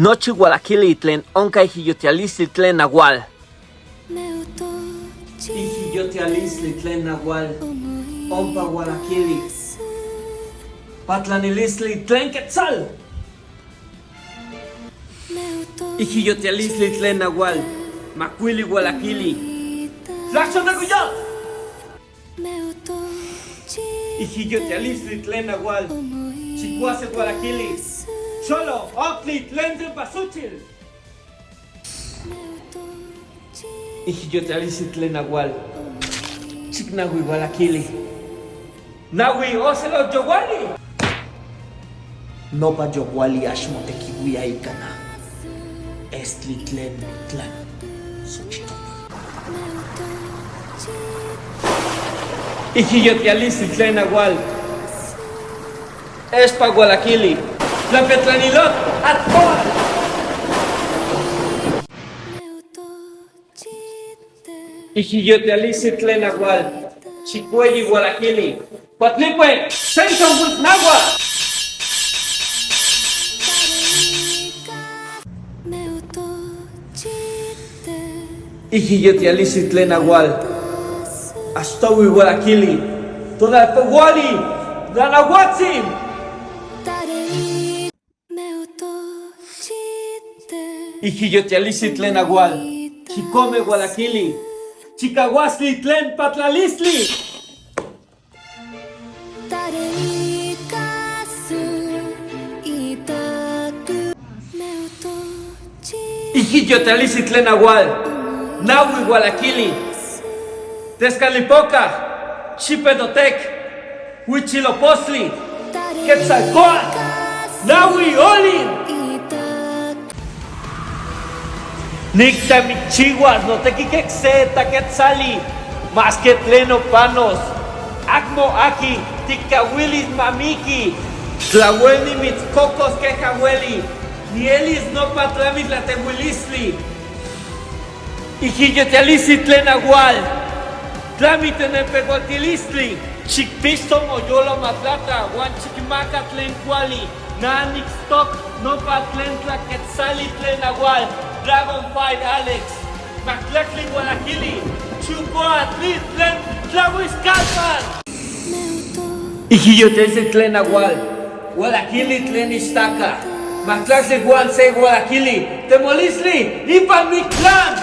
Nochi Gualaquili tlen onca ijiyotialistli tlen nahual. Ijiyotialistli tlen nahual, ompa Gualaquili. Patlanilistli tlen quetzal. Ijiyotialistli tlen nahual, macuili Gualaquili. ¡Tlaxonacuyo! Ijiyotialistli tlen nahual, chicuase Gualaquili. Solo, Octli, tlen Pasuchil. Ijiyotialistli tlen nahual, chicnahui Gualaquili. Nahui oselo yowali. Nopa yowali ashmotekiwia ikana. Estli tlen tlan Xochitomi. Ijiyotialistli tlen nahual, espa Gualaquili. La Petlanilot, ¡Atpol! Ijiyotialistli tlen nahual, chicueyi Gualaquili. Cuatlipue, Senson Gulnagua. Ijiyotialistli tlen nahual, Astowi Gualaquili. Todalpewali, Danahuatzin. Ijiyotialistli tlen nahual, chicome Gualaquili. Chicahuastli tlen patlalistli. Ijiyotialistli tlen nahual, nahui Gualaquili. Tezcalipoca, Chipedotec, Huichilopochtli, Quetzalcóatl, nahui Olin. Nictamichihuas, no te quiquexe, taquetzali, más que tleno panos. Acmo aki, ticahuilis mamiki, tlahueli mitzcocos quejahueli, nielis no patlamis la tehuilistli. Ijiyotialistli tlen nahual, tlamite nepehuatilistli, chicpisto moyolo matlata, huan chiquimaca tlen cuali, nanixtoc no patlen tlaquetzali tlen nahual. Dragon Fight Alex, Maclacli Gualaquili, Chucoatli tlen Tlahuizcalpan. Ijiyotialistli tlen nahual, Gualaquili tlen Ixtaca, Maclacli Guanse Gualaquili, Temolistli, Ipan Mictlán.